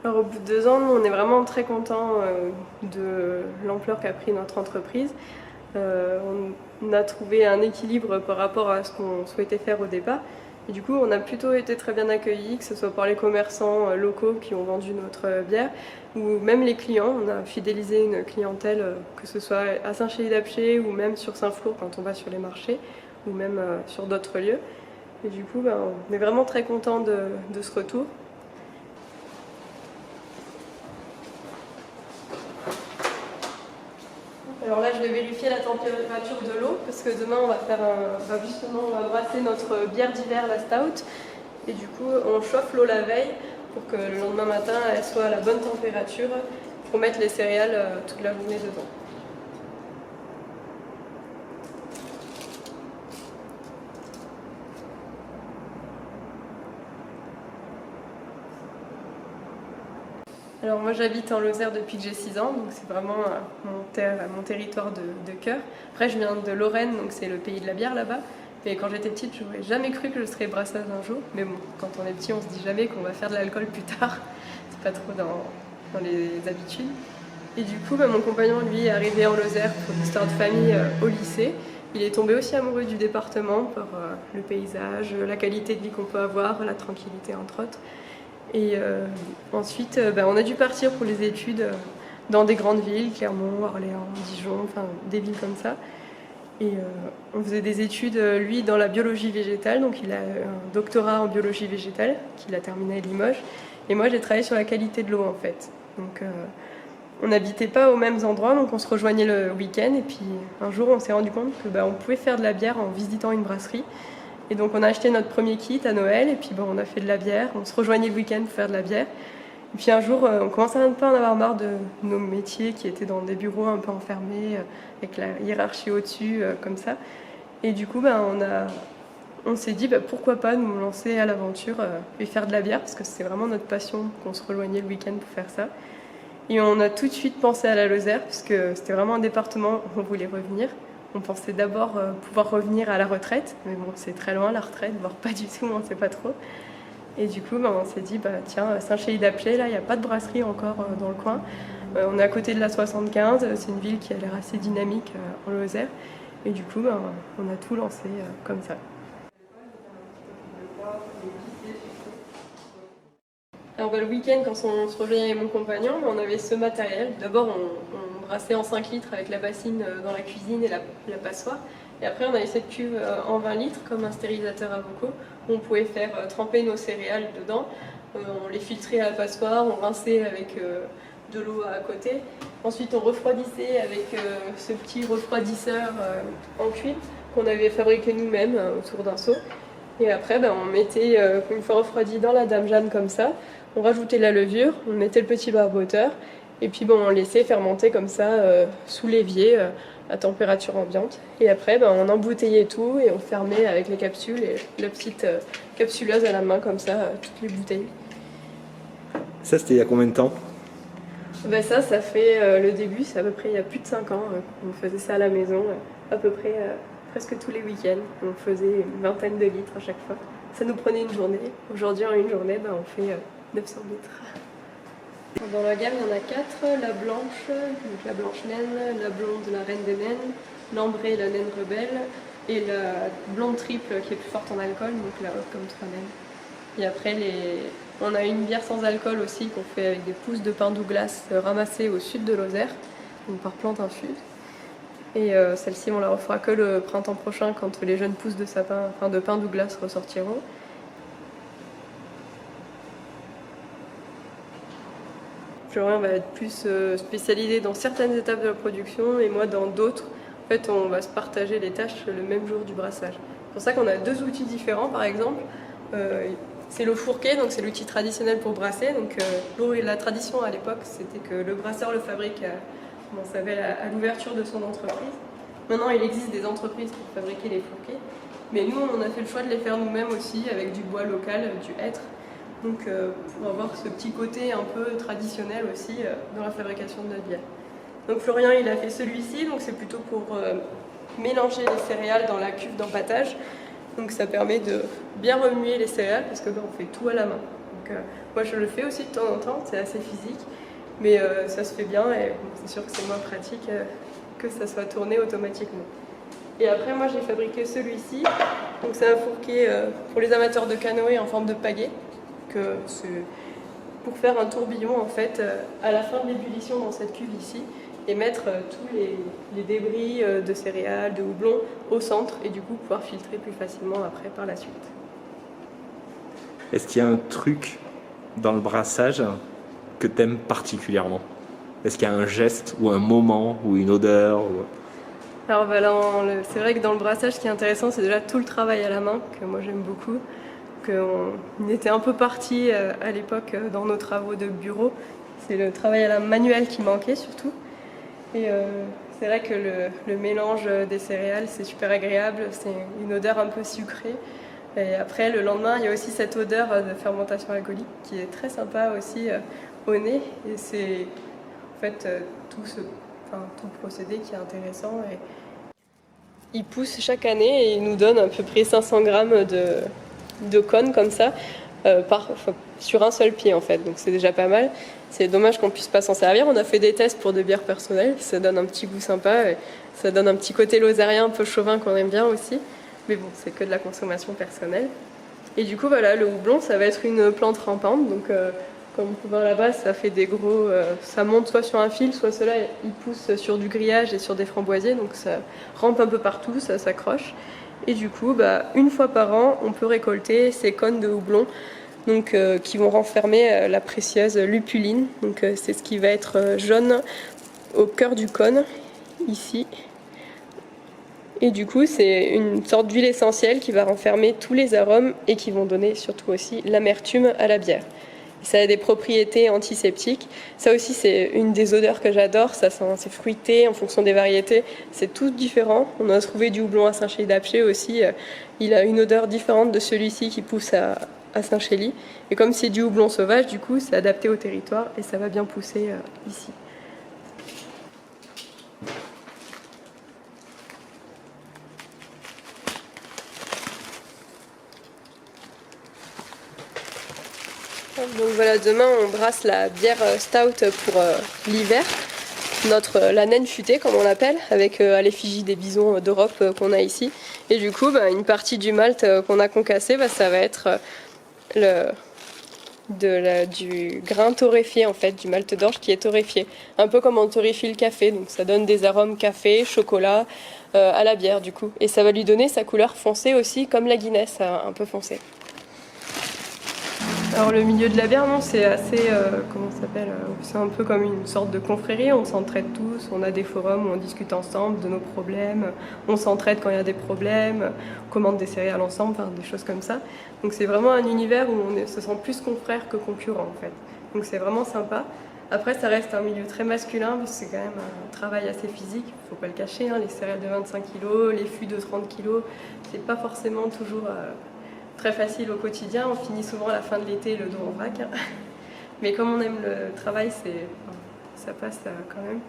Alors, au bout de 2 ans, nous, on est vraiment très contents de l'ampleur qu'a pris notre entreprise. On a trouvé un équilibre par rapport à ce qu'on souhaitait faire au départ. Et du coup, on a plutôt été très bien accueillis, que ce soit par les commerçants locaux qui ont vendu notre bière, ou même les clients. On a fidélisé une clientèle, que ce soit à Saint-Chély-d'Apcher ou même sur Saint-Flour quand on va sur les marchés, ou même sur d'autres lieux. Et du coup, on est vraiment très contents de ce retour. Alors là, je vais vérifier la température de l'eau parce que demain, on va brasser notre bière d'hiver, la Stout. Et du coup, on chauffe l'eau la veille pour que le lendemain matin, elle soit à la bonne température pour mettre les céréales toute la journée dedans. Alors moi j'habite en Lozère depuis que j'ai 6 ans, donc c'est vraiment mon territoire de cœur. Après je viens de Lorraine, donc c'est le pays de la bière là-bas. Et quand j'étais petite, je n'aurais jamais cru que je serais brasseuse un jour. Mais bon, quand on est petit, on se dit jamais qu'on va faire de l'alcool plus tard. C'est pas trop dans les habitudes. Et du coup, mon compagnon, lui, est arrivé en Lozère pour une histoire de famille au lycée. Il est tombé aussi amoureux du département par le paysage, la qualité de vie qu'on peut avoir, la tranquillité entre autres. Et ensuite, on a dû partir pour les études dans des grandes villes, Clermont, Orléans, Dijon, enfin des villes comme ça. Et on faisait des études, lui, dans la biologie végétale, donc il a un doctorat en biologie végétale qu'il a terminé à Limoges. Et moi, j'ai travaillé sur la qualité de l'eau, en fait. Donc on n'habitait pas aux mêmes endroits, donc on se rejoignait le week-end. Et puis un jour, on s'est rendu compte que on pouvait faire de la bière en visitant une brasserie. Et donc on a acheté notre premier kit à Noël et puis on a fait de la bière. On se rejoignait le week-end pour faire de la bière. Et puis un jour, on commençait à un peu en avoir marre de nos métiers qui étaient dans des bureaux un peu enfermés, avec la hiérarchie au-dessus, comme ça. Et du coup, on s'est dit pourquoi pas nous lancer à l'aventure et faire de la bière, parce que c'est vraiment notre passion qu'on se rejoignait le week-end pour faire ça. Et on a tout de suite pensé à la Lozère, parce que c'était vraiment un département où on voulait revenir. On pensait d'abord pouvoir revenir à la retraite, mais bon, c'est très loin la retraite, voire pas du tout, on ne sait pas trop. Et du coup, on s'est dit, tiens, Saint-Chély-d'Apcher, là, il n'y a pas de brasserie encore dans le coin. On est à côté de la 75, c'est une ville qui a l'air assez dynamique en Lozère. Et du coup, on a tout lancé comme ça. Alors le week-end, quand on se rejoignait avec mon compagnon, on avait ce matériel. D'abord, on brassait en 5 litres avec la bassine dans la cuisine et la passoire. Et après, on avait cette cuve en 20 litres, comme un stérilisateur à bocaux, où on pouvait faire tremper nos céréales dedans. On les filtrait à la passoire, on rinçait avec de l'eau à côté. Ensuite, on refroidissait avec ce petit refroidisseur en cuivre qu'on avait fabriqué nous-mêmes autour d'un seau. Et après, on mettait, une fois refroidi, dans la Dame Jeanne comme ça. On rajoutait la levure, on mettait le petit barboteur. Et puis on laissait fermenter comme ça sous l'évier à température ambiante. Et après, on embouteillait tout et on fermait avec les capsules et la petite capsuleuse à la main comme ça, toutes les bouteilles. Ça, c'était il y a combien de temps? Ça fait le début, c'est à peu près il y a plus de 5 ans qu'on faisait ça à la maison, à peu près presque tous les week-ends. On faisait une vingtaine de litres à chaque fois. Ça nous prenait une journée. Aujourd'hui, en une journée, on fait 900 litres. Dans la gamme, il y en a 4. La blanche, donc la blanche naine, la blonde, la reine des naines, l'ambrée, la naine rebelle, et la blonde triple qui est plus forte en alcool, donc la haute comme 3 naines. Et après, on a une bière sans alcool aussi qu'on fait avec des pousses de pin Douglas ramassées au sud de Lozère, donc par plante infuse. Et celle-ci, on la refera que le printemps prochain quand les jeunes pousses de pin Douglas ressortiront. Florian va être plus spécialisé dans certaines étapes de la production et moi dans d'autres. En fait, on va se partager les tâches le même jour du brassage. C'est pour ça qu'on a 2 outils différents, par exemple. C'est le fourquet, donc c'est l'outil traditionnel pour brasser. Donc la tradition à l'époque, c'était que le brasseur le fabrique à l'ouverture de son entreprise. Maintenant, il existe des entreprises pour fabriquer les fourquets. Mais nous, on a fait le choix de les faire nous-mêmes aussi, avec du bois local, du hêtre. Donc pour avoir ce petit côté un peu traditionnel aussi dans la fabrication de notre bière. Donc Florian, il a fait celui-ci, donc c'est plutôt pour mélanger les céréales dans la cuve d'empâtage. Donc ça permet de bien remuer les céréales parce que on fait tout à la main. Donc moi je le fais aussi de temps en temps, c'est assez physique, mais ça se fait bien et bon, c'est sûr que c'est moins pratique que ça soit tourné automatiquement. Et après moi j'ai fabriqué celui-ci, donc c'est un four qui est pour les amateurs de canoë en forme de pagaie, que c'est pour faire un tourbillon en fait à la fin de l'ébullition dans cette cuve ici, et mettre tous les débris de céréales, de houblon au centre et du coup pouvoir filtrer plus facilement après par la suite. Est-ce qu'il y a un truc dans le brassage que tu aimes particulièrement? Est-ce qu'il y a un geste ou un moment ou une odeur ou... Alors c'est vrai que dans le brassage, ce qui est intéressant, c'est déjà tout le travail à la main, que moi j'aime beaucoup. On était un peu parti à l'époque dans nos travaux de bureau. C'est le travail à la manuelle qui manquait surtout. Et c'est vrai que le mélange des céréales, c'est super agréable. C'est une odeur un peu sucrée. Et après, le lendemain, il y a aussi cette odeur de fermentation alcoolique qui est très sympa aussi au nez. Et c'est en fait tout le procédé qui est intéressant. Et il pousse chaque année et il nous donne à peu près 500 grammes de cônes comme ça sur un seul pied en fait. Donc c'est déjà pas mal. C'est dommage qu'on puisse pas s'en servir. On a fait des tests pour de bières personnelles. Ça donne un petit goût sympa. Et ça donne un petit côté lauserien un peu chauvin qu'on aime bien aussi. Mais bon, c'est que de la consommation personnelle. Et du coup, voilà, le houblon, ça va être une plante rampante. Donc, comme on peut voir là-bas, ça fait des gros... ça monte soit sur un fil, soit cela, il pousse sur du grillage et sur des framboisiers. Donc, ça rampe un peu partout, ça s'accroche. Et du coup, une fois par an, on peut récolter ces cônes de houblon donc, qui vont renfermer la précieuse lupuline. Donc, c'est ce qui va être jaune au cœur du cône, ici. Et du coup, c'est une sorte d'huile essentielle qui va renfermer tous les arômes et qui vont donner surtout aussi l'amertume à la bière. Ça a des propriétés antiseptiques. Ça aussi, c'est une des odeurs que j'adore. Ça sent, c'est fruité en fonction des variétés. C'est tout différent. On a trouvé du houblon à Saint-Chély-d'Apcher aussi. Il a une odeur différente de celui-ci qui pousse à Saint-Chély. Et comme c'est du houblon sauvage, du coup, c'est adapté au territoire et ça va bien pousser ici. Donc voilà, demain on brasse la bière stout pour l'hiver, la naine futée comme on l'appelle, avec à l'effigie des bisons d'Europe qu'on a ici. Et du coup, une partie du malt qu'on a concassé, ça va être du grain torréfié en fait, du malt d'orge qui est torréfié. Un peu comme on torréfie le café, donc ça donne des arômes café, chocolat à la bière du coup. Et ça va lui donner sa couleur foncée aussi, comme la Guinness, un peu foncée. Alors le milieu de la bière, non, c'est assez, comment ça s'appelle, c'est un peu comme une sorte de confrérie, on s'entraide tous, on a des forums où on discute ensemble de nos problèmes, on s'entraide quand il y a des problèmes, on commande des céréales ensemble, enfin, des choses comme ça. Donc c'est vraiment un univers où on se sent plus confrères que concurrents en fait. Donc c'est vraiment sympa. Après ça reste un milieu très masculin parce que c'est quand même un travail assez physique, faut pas le cacher, hein, les céréales de 25 kg, les fûts de 30 kg, c'est pas forcément toujours... très facile au quotidien, on finit souvent à la fin de l'été le dos en vrac. Mais comme on aime le travail, ça passe quand même.